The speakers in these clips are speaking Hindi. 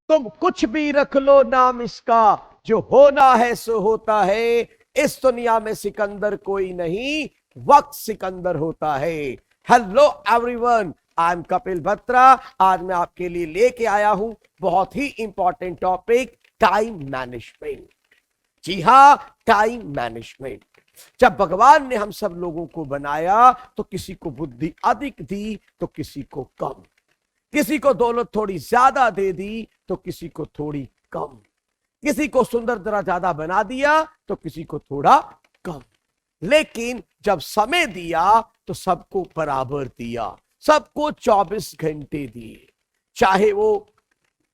तुम कुछ भी रख लो नाम इसका, जो होना है सो होता है। इस दुनिया में सिकंदर कोई नहीं, वक्त सिकंदर होता है। Hello everyone, I am Kapil Batra. आज मैं आपके लिए लेके आया हूं बहुत ही इंपॉर्टेंट टॉपिक, टाइम मैनेजमेंट। जी हां, टाइम मैनेजमेंट। जब भगवान ने हम सब लोगों को बनाया तो किसी को बुद्धि अधिक दी तो किसी को कम, किसी को दौलत थोड़ी ज्यादा दे दी तो किसी को थोड़ी कम, किसी को सुंदर ज्यादा बना दिया तो किसी को थोड़ा कम। लेकिन जब समय दिया तो सबको बराबर दिया, सबको 24 घंटे दिए। चाहे वो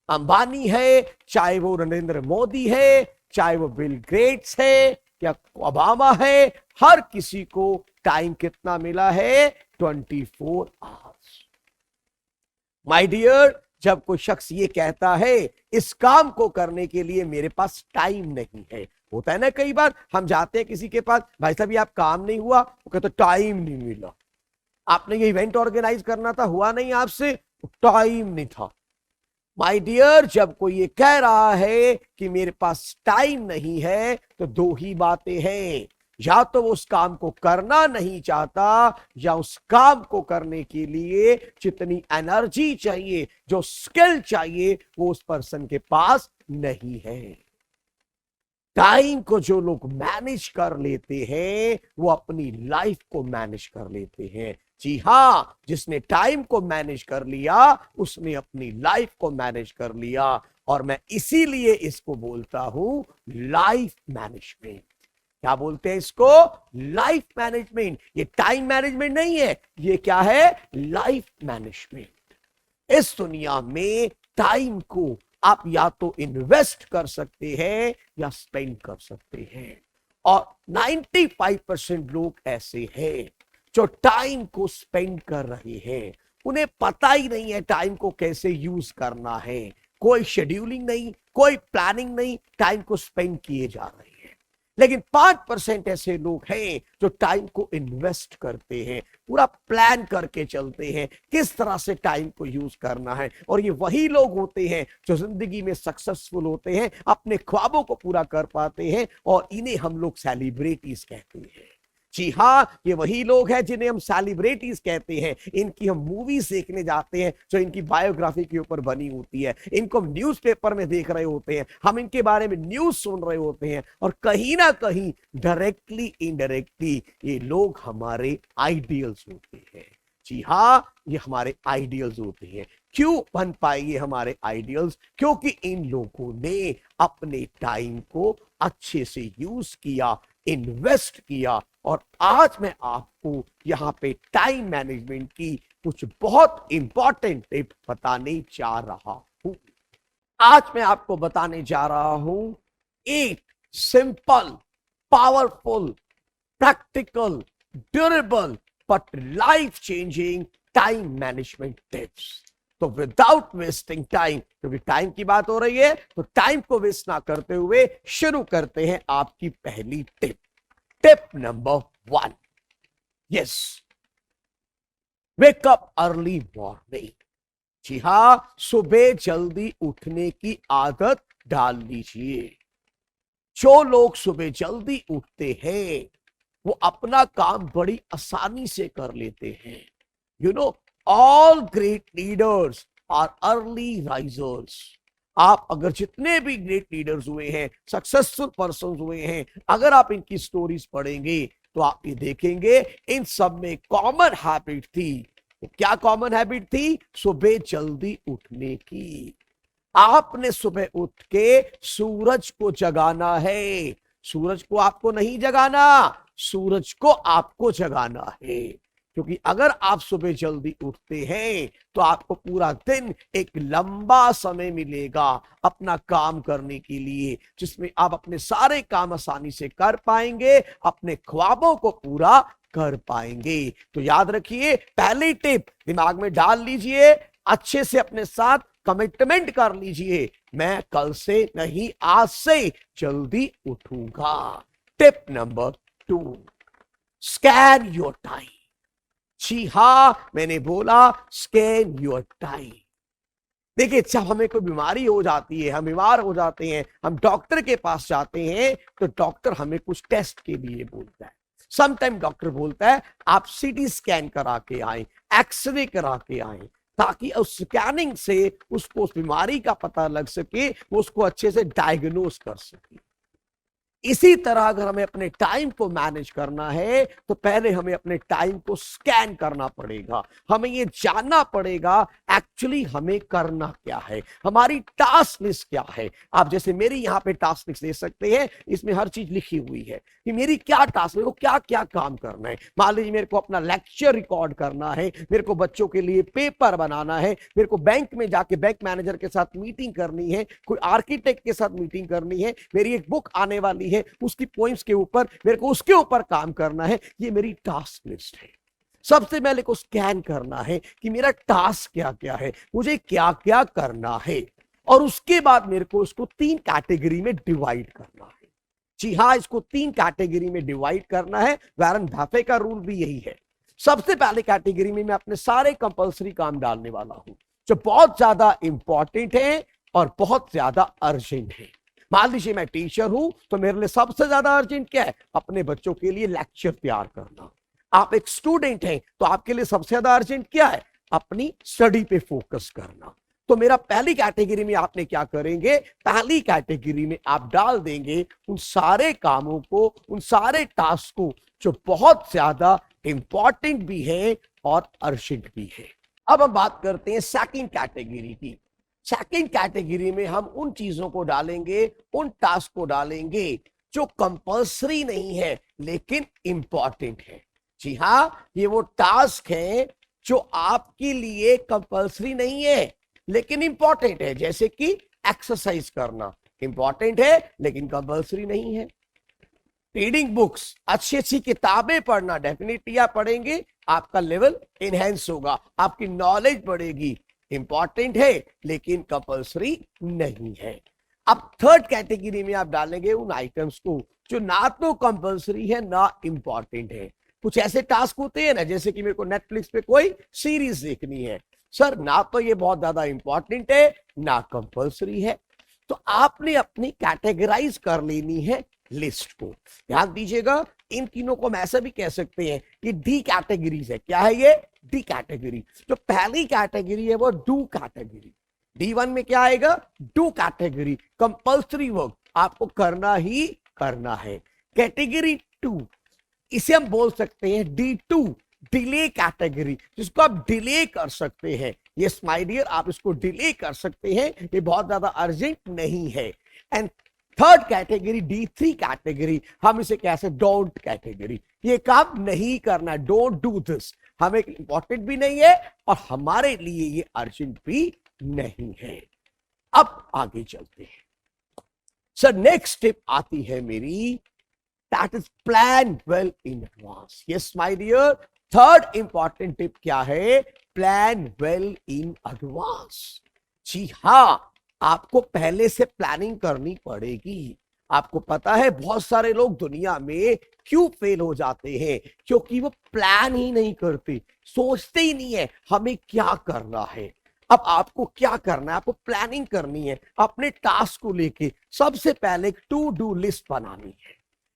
अंबानी है, चाहे वो नरेंद्र मोदी है, चाहे वो बिल गेट्स है या ओबामा है, हर किसी को टाइम कितना मिला है? 24 आवर्स। माय डियर, जब कोई शख्स ये कहता है इस काम को करने के लिए मेरे पास टाइम नहीं है, होता है ना कई बार हम जाते हैं किसी के पास, भाई साहब ये आप काम नहीं हुआ, वो कहते टाइम नहीं मिला। आपने ये इवेंट ऑर्गेनाइज करना था, हुआ नहीं आपसे, टाइम नहीं था। माय डियर, जब कोई ये कह रहा है कि मेरे पास टाइम नहीं है तो दो ही बातें हैं, या तो वो उस काम को करना नहीं चाहता, या उस काम को करने के लिए जितनी एनर्जी चाहिए, जो स्किल चाहिए, वो उस पर्सन के पास नहीं है। टाइम को जो लोग मैनेज कर लेते हैं वो अपनी लाइफ को मैनेज कर लेते हैं। जी हां, जिसने टाइम को मैनेज कर लिया उसने अपनी लाइफ को मैनेज कर लिया। और मैं इसीलिए इसको बोलता हूं लाइफ मैनेजमेंट। क्या बोलते हैं इसको? Life management. ये टाइम मैनेजमेंट नहीं है, ये क्या है? Life management. इस दुनिया में टाइम को आप या तो इन्वेस्ट कर सकते हैं या स्पेंड कर सकते हैं। और 95% लोग ऐसे हैं जो टाइम को स्पेंड कर रहे हैं, उन्हें पता ही नहीं है टाइम को कैसे यूज करना है। कोई शेड्यूलिंग नहीं, कोई प्लानिंग नहीं, टाइम को स्पेंड किए जा रहे हैं। लेकिन 5% ऐसे लोग हैं जो टाइम को इन्वेस्ट करते हैं, पूरा प्लान करके चलते हैं किस तरह से टाइम को यूज करना है। और ये वही लोग होते हैं जो जिंदगी में सक्सेसफुल होते हैं, अपने ख्वाबों को पूरा कर पाते हैं, और इन्हें हम लोग सेलिब्रिटीज कहते हैं। जी हां, ये वही लोग हैं जिन्हें हम सेलिब्रिटीज कहते हैं। इनकी हम मूवीज देखने जाते हैं जो इनकी बायोग्राफी के ऊपर बनी होती है, इनको हम न्यूज़पेपर में देख रहे होते हैं, हम इनके बारे में न्यूज सुन रहे होते हैं, और कहीं ना कहीं डायरेक्टली इनडायरेक्टली ये लोग हमारे आइडियल्स होते हैं। जी हां, ये हमारे आइडियल्स होते हैं। क्यों बन पाए ये हमारे आइडियल्स? क्योंकि इन लोगों ने अपने टाइम को अच्छे से यूज किया, इन्वेस्ट किया। और आज मैं आपको यहां पे टाइम मैनेजमेंट की कुछ बहुत इंपॉर्टेंट टिप बताने जा रहा हूं। आज मैं आपको बताने जा रहा हूं 8 simple, powerful, practical, durable but life changing time management tips. तो विदाउट वेस्टिंग टाइम, क्योंकि टाइम की बात हो रही है तो टाइम को वेस्ट ना करते हुए शुरू करते हैं आपकी पहली tip. Tip number 1, yes, wake up early morning. जी हां, सुबह जल्दी उठने की आदत डाल लीजिए। जो लोग सुबह जल्दी उठते हैं वो अपना काम बड़ी आसानी से कर लेते हैं। You know, all great leaders are early risers. आप अगर जितने भी ग्रेट लीडर्स हुए हैं, सक्सेसफुल पर्सन हुए हैं, अगर आप इनकी स्टोरीज पढ़ेंगे तो आप ये देखेंगे इन सब में कॉमन हैबिट थी। क्या कॉमन हैबिट थी? सुबह जल्दी उठने की। आपने सुबह उठ के सूरज को जगाना है। सूरज को आपको नहीं जगाना, सूरज को आपको जगाना है। क्योंकि अगर आप सुबह जल्दी उठते हैं तो आपको पूरा दिन एक लंबा समय मिलेगा अपना काम करने के लिए, जिसमें आप अपने सारे काम आसानी से कर पाएंगे, अपने ख्वाबों को पूरा कर पाएंगे। तो याद रखिए, पहली टिप दिमाग में डाल लीजिए, अच्छे से अपने साथ कमिटमेंट कर लीजिए, मैं कल से नहीं आज से जल्दी उठूंगा। Tip number 2, scan your time. जी हां, मैंने बोला स्कैन योर टाइम। देखिए, जब हमें कोई बीमारी हो जाती है, हम बीमार हो जाते हैं, हम डॉक्टर के पास जाते हैं, तो डॉक्टर हमें कुछ टेस्ट के लिए बोलता है। समटाइम डॉक्टर बोलता है आप सीटी स्कैन करा के आए, एक्सरे करा के आए, ताकि उस स्कैनिंग से उसको उस बीमारी का पता लग सके, वो उसको अच्छे से डायग्नोस कर सके। इसी तरह अगर हमें अपने टाइम को मैनेज करना है, तो पहले हमें अपने टाइम को स्कैन करना पड़ेगा। हमें ये जानना पड़ेगा एक्चुअली हमें करना क्या है, हमारी टास्क लिस्ट क्या है। आप जैसे मेरी यहाँ पे टास्क लिस्ट दे सकते हैं, इसमें हर चीज लिखी हुई है कि मेरी क्या टास्क, मेरे को क्या क्या काम करना है। मान लीजिए मेरे को अपना लेक्चर रिकॉर्ड करना है, मेरे को बच्चों के लिए पेपर बनाना है, मेरे को बैंक में जाके बैंक मैनेजर के साथ मीटिंग करनी है, कोई आर्किटेक्ट के साथ मीटिंग करनी है, मेरी एक बुक आने वाली है, उसकी पॉइंट्स के ऊपर मेरे को उसके ऊपर काम करना है। ये मेरी टास्क लिस्ट है। सबसे पहले को स्कैन करना है कि मेरा टास्क क्या क्या है, मुझे क्या क्या करना है, और उसके बाद मेरे को उसको 3 कैटेगरी में डिवाइड करना है। जी हां, इसको 3 कैटेगरी में डिवाइड करना है। वॉरेन बफे का रूल भी यही है। सबसे पहले कैटेगरी में मैं अपने सारे कंपल्सरी काम डालने वाला हूं, जो बहुत ज्यादा इंपॉर्टेंट है और बहुत ज्यादा अर्जेंट है। मान लीजिए मैं टीचर हूं, तो मेरे लिए सबसे ज्यादा अर्जेंट क्या है, अपने बच्चों के लिए लेक्चर तैयार करना। आप एक स्टूडेंट हैं, तो आपके लिए सबसे ज्यादा अर्जेंट क्या है, अपनी स्टडी पे फोकस करना। तो मेरा पहली कैटेगरी में आपने क्या करेंगे, पहली कैटेगरी में आप डाल देंगे उन सारे कामों को, उन सारे टास्क को जो बहुत ज्यादा इंपॉर्टेंट भी है और अर्जेंट भी है। अब हम बात करते हैं सेकंड कैटेगरी की। सेकंड कैटेगरी में हम उन चीजों को डालेंगे, उन टास्क को डालेंगे जो कंपल्सरी नहीं है लेकिन इंपॉर्टेंट है। जी हां, ये वो टास्क है जो आपके लिए कंपल्सरी नहीं है लेकिन इंपॉर्टेंट है। जैसे कि एक्सरसाइज करना इंपॉर्टेंट है लेकिन कंपल्सरी नहीं है। रीडिंग बुक्स, अच्छी अच्छी किताबें पढ़ना, डेफिनेटली आप पढ़ेंगे, आपका लेवल एनहेंस होगा, आपकी नॉलेज बढ़ेगी, इंपॉर्टेंट है लेकिन कंपल्सरी नहीं है। अब थर्ड कैटेगरी में आप डालेंगे उन आइटम्स को जो ना तो कंपल्सरी है ना इंपॉर्टेंट है। कुछ ऐसे टास्क होते हैं ना, जैसे कि मेरे को नेटफ्लिक्स पे कोई सीरीज देखनी है, सर ना तो ये बहुत ज्यादा इंपॉर्टेंट है ना कंपल्सरी है, तो आपने अपनी कैटेगराइज कर लेनी है लिस्ट को। ध्यान दीजिएगा, इन तीनों को हम ऐसा भी कह सकते हैं कि डी कैटेगरीज है। क्या है ये, डी कैटेगरी। जो पहली कैटेगरी है वो डू कैटेगरी। D1 में क्या आएगा, डू कैटेगरी, कंपल्सरी वर्क, आपको करना ही करना है। कैटेगरी 2, इसे हम बोल सकते हैं D2, डिले कैटेगरी, जिसको आप डिले कर सकते हैं। यस माय डियर, आप इसको डिले कर सकते हैं, ये बहुत ज्यादा अर्जेंट नहीं है। And third category D3 category, हम इसे कैसे, डोंट कैटेगरी, ये काम नहीं करना, डोंट डू दिस, हमें इंपॉर्टेंट भी नहीं है और हमारे लिए ये अर्जेंट भी नहीं है। अब आगे चलते हैं। सर नेक्स्ट स्टेप आती है मेरी, that is plan well in advance. Yes my dear, third important tip क्या है, प्लान वेल इन एडवांस। जी हां, आपको पहले से प्लानिंग करनी पड़ेगी। आपको पता है बहुत सारे लोग दुनिया में क्यों फेल हो जाते हैं, क्योंकि वो प्लान ही नहीं करते, सोचते ही नहीं है हमें क्या करना है। अब आपको क्या करना है, आपको प्लानिंग करनी है अपने टास्क को लेके। सबसे पहले एक टू डू लिस्ट बनानी है।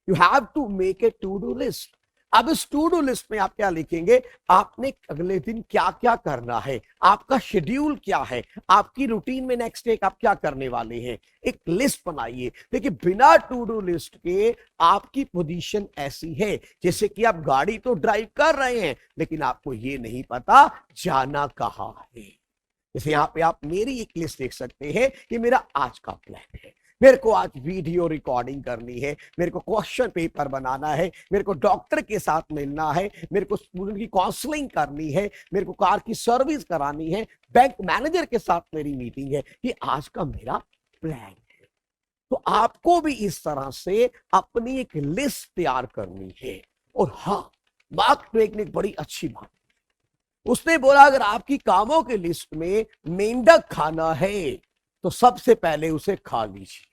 You have to make a to do list. अब इस टू डू लिस्ट में आप क्या लिखेंगे, आपने अगले दिन क्या क्या करना है, आपका शेड्यूल क्या है, आपकी रूटीन में नेक्स्ट डे आप क्या करने वाले हैं, एक लिस्ट बनाइए। देखिए, बिना टू डू लिस्ट के आपकी पोजीशन ऐसी है जैसे कि आप गाड़ी तो ड्राइव कर रहे हैं लेकिन आपको ये नहीं पता जाना कहां है। जैसे यहाँ पे आप मेरी एक लिस्ट देख सकते हैं कि मेरा आज का प्लान है, मेरे को आज वीडियो रिकॉर्डिंग करनी है, मेरे को क्वेश्चन पेपर बनाना है, मेरे को डॉक्टर के साथ मिलना है, मेरे को स्टूडेंट की काउंसलिंग करनी है, मेरे को कार की सर्विस करानी है, बैंक मैनेजर के साथ मेरी मीटिंग है। ये आज का मेरा प्लान है। तो आपको भी इस तरह से अपनी एक लिस्ट तैयार करनी है। और हाँ, मार्क ट्वेन ने एक बड़ी अच्छी बात, उसने बोला अगर आपकी कामों के लिस्ट में मेंढक खाना है तो सबसे पहले उसे खा लीजिए।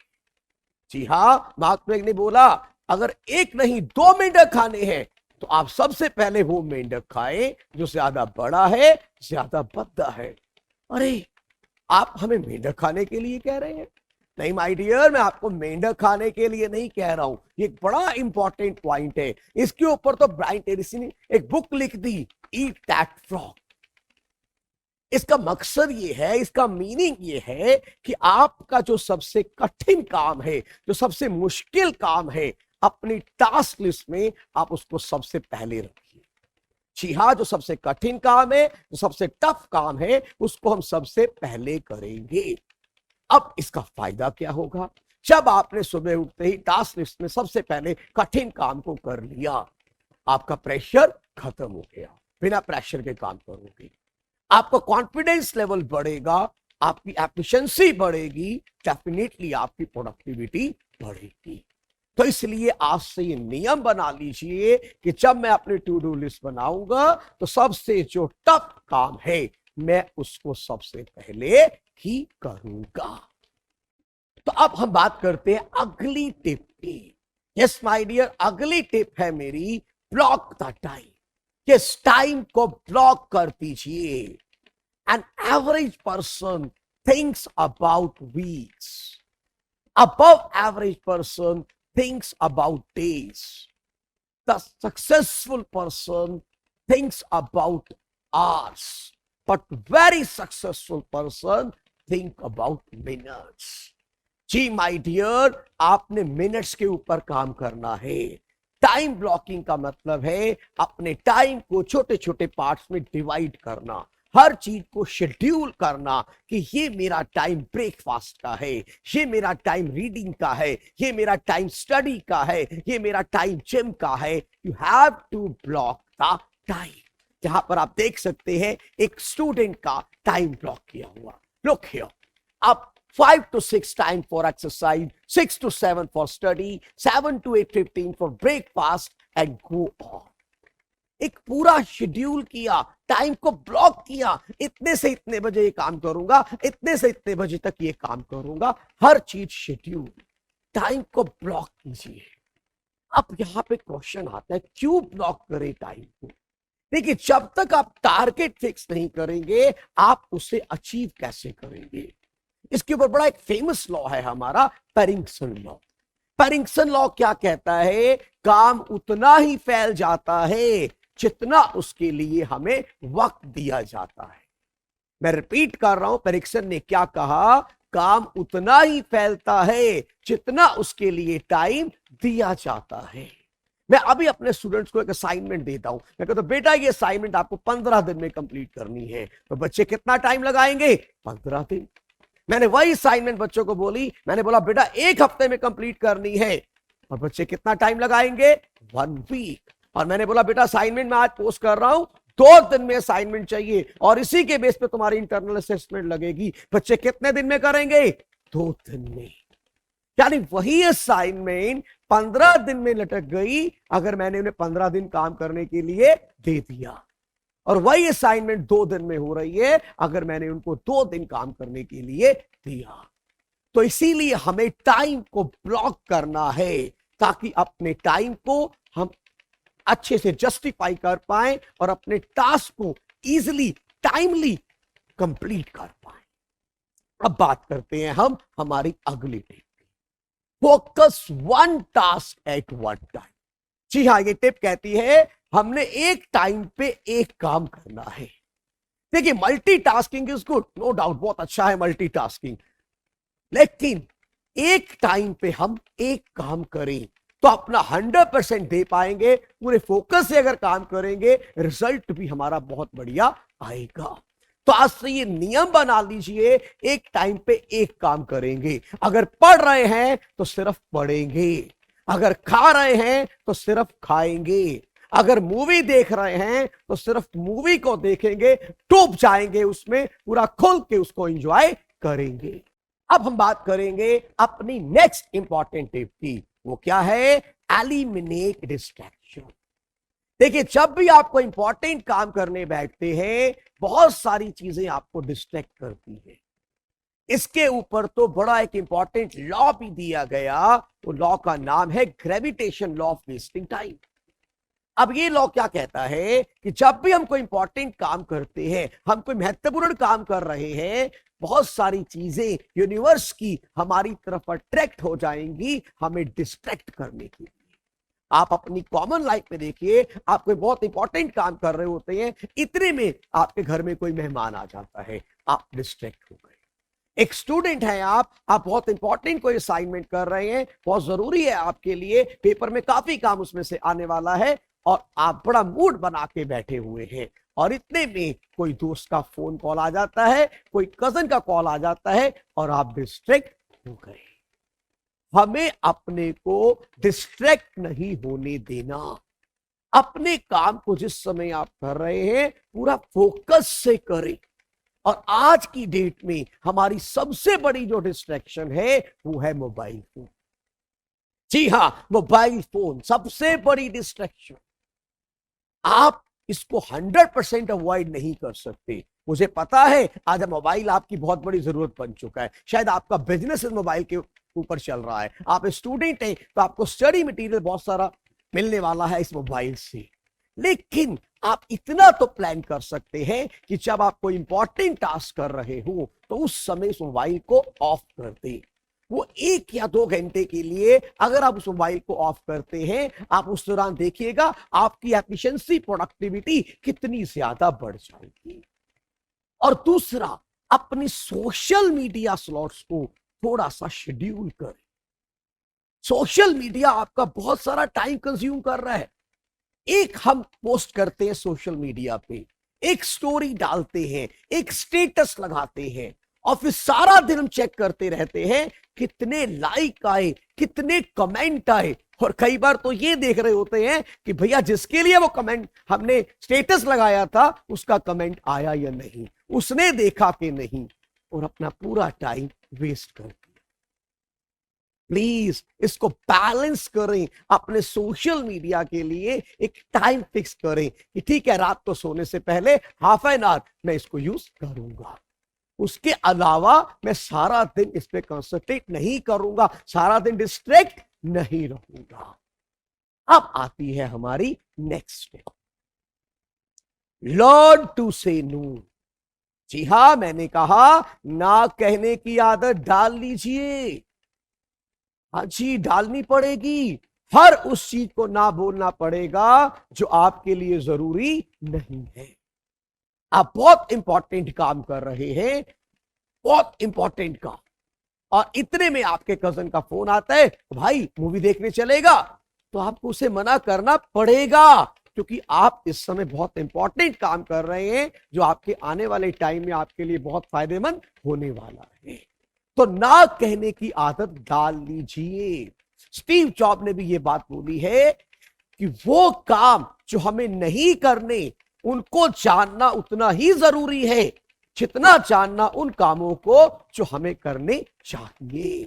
जी हां, मार्क ट्वेन ने बोला अगर एक नहीं 2 मेंढक खाने हैं तो आप सबसे पहले वो मेंढक खाएं जो ज्यादा बड़ा है, ज्यादा भद्दा है। अरे आप हमें मेंढक खाने के लिए कह रहे हैं? नहीं माय डियर, मैं आपको मेंढक खाने के लिए नहीं कह रहा हूं। ये एक बड़ा इंपॉर्टेंट पॉइंट है। इसके ऊपर तो ब्रायन ट्रेसी ने एक बुक लिख दी, ईट दैट फ्रॉग। इसका मकसद ये है, इसका मीनिंग ये है कि आपका जो सबसे कठिन काम है, जो सबसे मुश्किल काम है, अपनी टास्क लिस्ट में आप उसको सबसे पहले रखिए। जी हाँ, जो सबसे कठिन काम है, जो सबसे टफ काम है, उसको हम सबसे पहले करेंगे। अब इसका फायदा क्या होगा? जब आपने सुबह उठते ही टास्क लिस्ट में सबसे पहले कठिन काम को कर लिया, आपका प्रेशर खत्म हो गया, बिना प्रेशर के काम करोगे, आपका कॉन्फिडेंस लेवल बढ़ेगा, आपकी एफिशिएंसी बढ़ेगी, डेफिनेटली आपकी प्रोडक्टिविटी बढ़ेगी। तो इसलिए आज से ये नियम बना लीजिए कि जब मैं अपनी टू डू लिस्ट बनाऊंगा तो सबसे जो टफ काम है मैं उसको सबसे पहले ही करूंगा। तो अब हम बात करते हैं अगली टिप की। यस माय डियर, अगली टिप है मेरी, ब्लॉक द टाइम। किस टाइम को ब्लॉक कर दीजिए। An average person thinks about weeks, above average person thinks about days. The successful person thinks about hours, but very successful person think about minutes. जी माय डियर, आपने मिनट्स के ऊपर काम करना है। टाइम ब्लॉकिंग का मतलब है अपने टाइम को छोटे छोटे पार्ट्स में डिवाइड करना, हर चीज को शेड्यूल करना कि ये मेरा टाइम ब्रेकफास्ट का है, ये मेरा टाइम रीडिंग का है, ये मेरा टाइम स्टडी का है, ये मेरा टाइम जिम का है। You have to block the time. यहां पर आप देख सकते हैं एक स्टूडेंट का टाइम ब्लॉक किया हुआ। लुक हियर, अब 5 to 6 time for exercise, 6 to 7 for study, 7 to 8:15 for breakfast and go on. एक पूरा शेड्यूल किया, टाइम को ब्लॉक किया, इतने से इतने बजे ये काम करूंगा, इतने से इतने बजे तक ये काम करूंगा, हर चीज शेड्यूल। टाइम को ब्लॉक कीजिए। अब यहां पे क्वेश्चन आता है, क्यों ब्लॉक करें टाइम को? देखिए, जब तक आप टारगेट फिक्स नहीं करेंगे, आप उसे अचीव कैसे करेंगे? इसके ऊपर बड़ा एक फेमस लॉ है हमारा, पेरिंगसन लॉ। पेरिंगसन लॉ क्या कहता है? काम उतना ही फैल जाता है जितना उसके लिए हमें वक्त दिया जाता है। मैं रिपीट कर रहा हूं, पेरिंगसन ने क्या कहा? काम उतना ही फैलता है जितना उसके लिए टाइम दिया जाता है। मैं अभी अपने स्टूडेंट्स को एक असाइनमेंट देता हूं, मैं कहता हूं बेटा ये असाइनमेंट आपको 15 दिन में कंप्लीट करनी है, तो बच्चे कितना टाइम लगाएंगे? 15 दिन। मैंने वही असाइनमेंट बच्चों को बोली, मैंने बोला बेटा 1 हफ्ते में कंप्लीट करनी है, और बच्चे कितना टाइम लगाएंगे? 1 वीक। और मैंने बोला बेटा असाइनमेंट मैं आज पोस्ट कर रहा हूं, 2 दिन में असाइनमेंट चाहिए, और इसी के बेस पे तुम्हारी इंटरनल असेसमेंट लगेगी। बच्चे कितने दिन में करेंगे? 2 दिन में। यानी वही असाइनमेंट 15 दिन में लटक गई अगर मैंने उन्हें 15 दिन काम करने के लिए दे दिया, और वही असाइनमेंट 2 दिन में हो रही है अगर मैंने उनको 2 दिन काम करने के लिए दिया। तो इसीलिए हमें टाइम को ब्लॉक करना है ताकि अपने टाइम को हम अच्छे से जस्टिफाई कर पाए और अपने टास्क को इजीली, टाइमली कंप्लीट कर पाए। अब बात करते हैं हम हमारी अगली tip, focus 1 task at 1 time. जी हाँ, ये टिप कहती है हमने एक टाइम पे एक काम करना है। देखिए, multitasking is good, no doubt, बहुत अच्छा है मल्टीटास्किंग, लेकिन एक टाइम पे हम एक काम करें तो अपना 100% दे पाएंगे। पूरे फोकस से अगर काम करेंगे, रिजल्ट भी हमारा बहुत बढ़िया आएगा। तो आज से ये नियम बना लीजिए, एक टाइम पे एक काम करेंगे। अगर पढ़ रहे हैं तो सिर्फ पढ़ेंगे, अगर खा रहे हैं तो सिर्फ खाएंगे, अगर मूवी देख रहे हैं तो सिर्फ मूवी को देखेंगे, डूब जाएंगे उसमें, पूरा खुल के उसको एंजॉय करेंगे। अब हम बात करेंगे अपनी नेक्स्ट इंपॉर्टेंट टिप की। वो क्या है? Eliminate distraction. देखिए, जब भी आपको इंपॉर्टेंट काम करने बैठते हैं, बहुत सारी चीजें आपको डिस्ट्रैक्ट करती है। इसके ऊपर तो बड़ा एक इंपॉर्टेंट लॉ भी दिया गया। वो लॉ का नाम है gravitation law of wasting time. अब ये लॉ क्या कहता है कि जब भी हम कोई इंपॉर्टेंट काम करते हैं, हम कोई महत्वपूर्ण काम कर रहे हैं, बहुत सारी चीजें यूनिवर्स की हमारी तरफ अट्रैक्ट हो जाएंगी हमें डिस्ट्रैक्ट करने के लिए। आप अपनी कॉमन लाइफ में देखिए, आप कोई बहुत इंपॉर्टेंट काम कर रहे होते हैं, इतने में आपके घर में कोई मेहमान आ जाता है, आप डिस्ट्रैक्ट हो गए। एक स्टूडेंट हैं आप बहुत इंपॉर्टेंट कोई असाइनमेंट कर रहे हैं, बहुत जरूरी है आपके लिए, पेपर में काफी काम उसमें से आने वाला है, और आप बड़ा मूड बना के बैठे हुए हैं, और इतने में कोई दोस्त का फोन कॉल आ जाता है, कोई कजन का कॉल आ जाता है, और आप डिस्ट्रैक्ट हो गए। हमें अपने को डिस्ट्रैक्ट नहीं होने देना। अपने काम को जिस समय आप कर रहे हैं पूरा फोकस से करें। और आज की डेट में हमारी सबसे बड़ी जो डिस्ट्रैक्शन है वो है मोबाइल फोन। जी हां, मोबाइल फोन सबसे बड़ी डिस्ट्रैक्शन। आप इसको 100% अवॉइड नहीं कर सकते। मुझे पता है आज मोबाइल आपकी बहुत बड़ी जरूरत बन चुका है, शायद आपका बिजनेस इस मोबाइल के ऊपर चल रहा है, आप स्टूडेंट हैं तो आपको स्टडी मटेरियल बहुत सारा मिलने वाला है इस मोबाइल से। लेकिन आप इतना तो प्लान कर सकते हैं कि जब आप कोई इंपॉर्टेंट टास्क कर रहे हो तो उस समय उस मोबाइल को ऑफ कर दें। वो 1 या 2 घंटे के लिए अगर आप उस मोबाइल को ऑफ करते हैं, आप उस दौरान देखिएगा आपकी एफिशिएंसी, प्रोडक्टिविटी कितनी ज्यादा बढ़ जाएगी। और दूसरा, अपनी सोशल मीडिया स्लॉट्स को थोड़ा सा शेड्यूल करें। सोशल मीडिया आपका बहुत सारा टाइम कंज्यूम कर रहा है। एक हम पोस्ट करते हैं सोशल मीडिया पे, एक स्टोरी डालते हैं, एक स्टेटस लगाते हैं, और फिर सारा दिन हम चेक करते रहते हैं कितने लाइक आए, कितने कमेंट आए। और कई बार तो ये देख रहे होते हैं कि भैया जिसके लिए वो कमेंट हमने स्टेटस लगाया था उसका कमेंट आया या नहीं, उसने देखा कि नहीं, और अपना पूरा टाइम वेस्ट कर दिया। प्लीज इसको बैलेंस करें। अपने सोशल मीडिया के लिए एक टाइम फिक्स करें कि ठीक है, रात को सोने से पहले हाफ एन आवर मैं इसको यूज करूंगा। उसके अलावा मैं सारा दिन इस पे कंसंट्रेट नहीं करूंगा, सारा दिन डिस्ट्रैक्ट नहीं रहूंगा। अब आती है हमारी नेक्स्ट स्टेप, लर्न टू से नो। जी हां, मैंने कहा ना कहने की आदत डाल लीजिए। हाँ जी, डालनी पड़ेगी। हर उस चीज को ना बोलना पड़ेगा जो आपके लिए जरूरी नहीं है। आप बहुत इंपॉर्टेंट काम कर रहे हैं, बहुत इंपॉर्टेंट काम, और इतने में आपके कजन का फोन आता है, भाई मूवी देखने चलेगा, तो आपको उसे मना करना पड़ेगा, क्योंकि आप इस समय बहुत इंपॉर्टेंट काम कर रहे हैं जो आपके आने वाले टाइम में आपके लिए बहुत फायदेमंद होने वाला है। तो ना कहने की आदत डाल लीजिए। स्टीव जॉब ने भी ये बात बोली है कि वो काम जो हमें नहीं करने, उनको जानना उतना ही जरूरी है जितना जानना उन कामों को जो हमें करने चाहिए।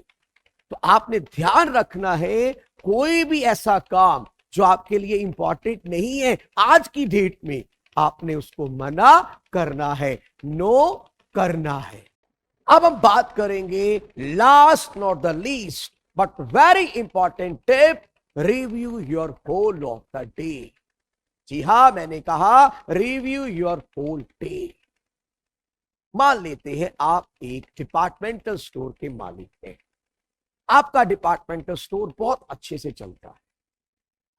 तो आपने ध्यान रखना है, कोई भी ऐसा काम जो आपके लिए इंपॉर्टेंट नहीं है आज की डेट में, आपने उसको मना करना है, नो करना है। अब हम बात करेंगे last not the least but very important tip, review your whole of the day. जी हां, मैंने कहा रिव्यू योर होल डे। मान लेते हैं आप एक डिपार्टमेंटल स्टोर के मालिक हैं। आपका डिपार्टमेंटल स्टोर बहुत अच्छे से चलता है।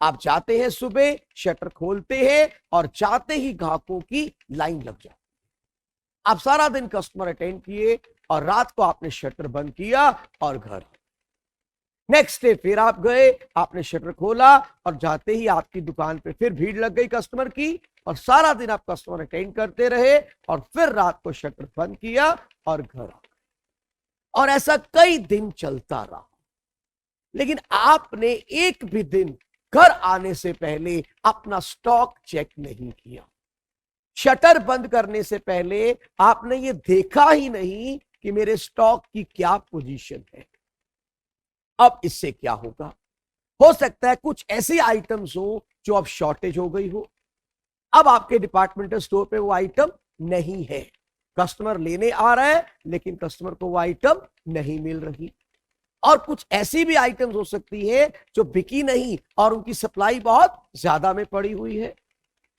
आप जाते हैं, सुबह शटर खोलते हैं और जाते ही ग्राहकों की लाइन लग जाती है। आप सारा दिन कस्टमर अटेंड किए और रात को आपने शटर बंद किया और घर। नेक्स्ट डे फिर आप गए, आपने शटर खोला और जाते ही आपकी दुकान पे फिर भीड़ लग गई कस्टमर की, और सारा दिन आप कस्टमर अटेंड करते रहे, और फिर रात को शटर बंद किया और घर आ गए। और ऐसा कई दिन चलता रहा। लेकिन आपने एक भी दिन घर आने से पहले अपना स्टॉक चेक नहीं किया। शटर बंद करने से पहले आपने ये देखा ही नहीं कि मेरे स्टॉक की क्या पोजीशन है। अब इससे क्या होगा? हो सकता है कुछ ऐसे आइटम्स हो जो अब शॉर्टेज हो गई हो, अब आपके डिपार्टमेंटल स्टोर पे वो आइटम नहीं है, कस्टमर लेने आ रहा है लेकिन कस्टमर को वो आइटम नहीं मिल रही। और कुछ ऐसी भी आइटम्स हो सकती है जो बिकी नहीं और उनकी सप्लाई बहुत ज्यादा में पड़ी हुई है।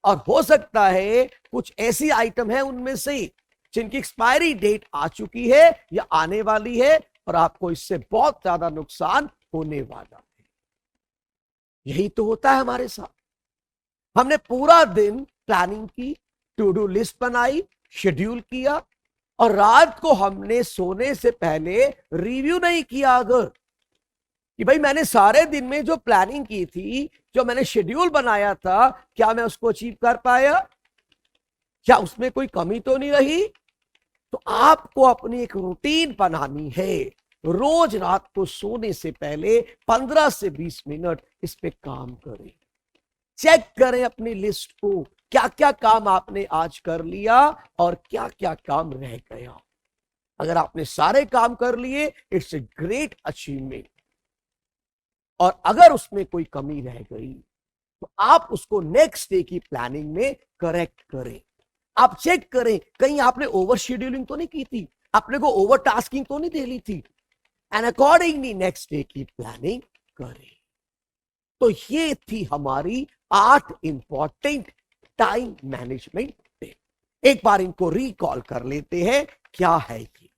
और हो सकता है कुछ ऐसी आइटम है उनमें से जिनकी एक्सपायरी डेट आ चुकी है या आने वाली है और आपको इससे बहुत ज्यादा नुकसान होने वाला है। यही तो होता है हमारे साथ। हमने पूरा दिन प्लानिंग की, टू डू लिस्ट बनाई, शेड्यूल किया और रात को हमने सोने से पहले रिव्यू नहीं किया अगर कि भाई मैंने सारे दिन में जो प्लानिंग की थी, जो मैंने शेड्यूल बनाया था, क्या मैं उसको अचीव कर पाया, क्या उसमें कोई कमी तो नहीं रही। तो आपको अपनी एक रूटीन बनानी है। रोज रात को सोने से पहले 15 से 20 मिनट इस पे काम करें। चेक करें अपनी लिस्ट को, क्या क्या काम आपने आज कर लिया और क्या क्या काम रह गया। अगर आपने सारे काम कर लिए, इट्स ए ग्रेट अचीवमेंट। और अगर उसमें कोई कमी रह गई तो आप उसको नेक्स्ट डे की प्लानिंग में करेक्ट करें। आप चेक करें कहीं आपने ओवर शेड्यूलिंग तो नहीं की थी, आपने को ओवर टास्किंग तो नहीं दे ली थी, एंड अकॉर्डिंगली नेक्स्ट डे की प्लानिंग करें। तो ये थी हमारी 8 इंपॉर्टेंट टाइम मैनेजमेंट टिप। एक बार इनको रिकॉल कर लेते हैं, क्या है ये।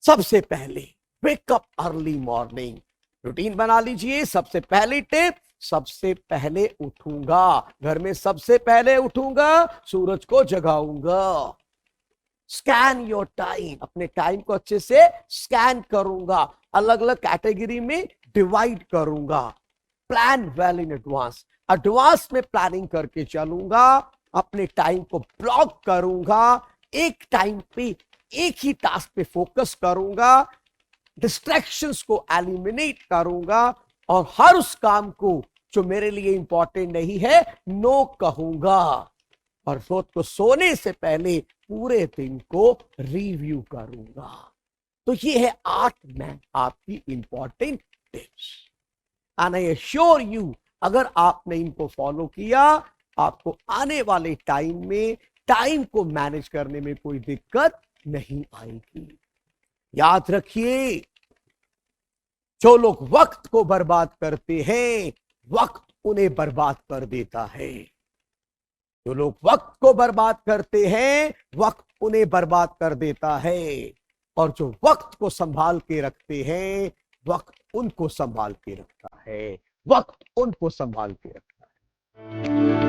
सबसे पहले वेकअप अर्ली मॉर्निंग, रूटीन बना लीजिए। सबसे पहली टिप, सबसे पहले उठूंगा, घर में सबसे पहले उठूंगा, सूरज को जगाऊंगा। स्कैन योर टाइम, अपने टाइम को अच्छे से स्कैन करूंगा, अलग अलग कैटेगरी में डिवाइड करूंगा। Plan well in advance, advance में प्लानिंग करके चलूंगा। अपने टाइम को ब्लॉक करूंगा, एक टाइम पे एक ही टास्क पे फोकस करूंगा, डिस्ट्रैक्शंस को एलिमिनेट करूंगा और हर उस काम को जो मेरे लिए इंपॉर्टेंट नहीं है नो कहूंगा। और रात को सोने से पहले पूरे दिन को रिव्यू करूंगा। तो ये है 8 मैं आपकी important tips. And I assure you, अगर आपने इनको फॉलो किया, आपको आने वाले टाइम में टाइम को मैनेज करने में कोई दिक्कत नहीं आएगी। याद रखिए, जो लोग वक्त को बर्बाद करते हैं, वक्त उन्हें बर्बाद कर देता है। जो लोग वक्त को बर्बाद करते हैं, वक्त उन्हें बर्बाद कर देता है। और जो वक्त को संभाल के रखते हैं, वक्त उनको संभाल के रखता है। वक्त उनको संभाल के रखता है।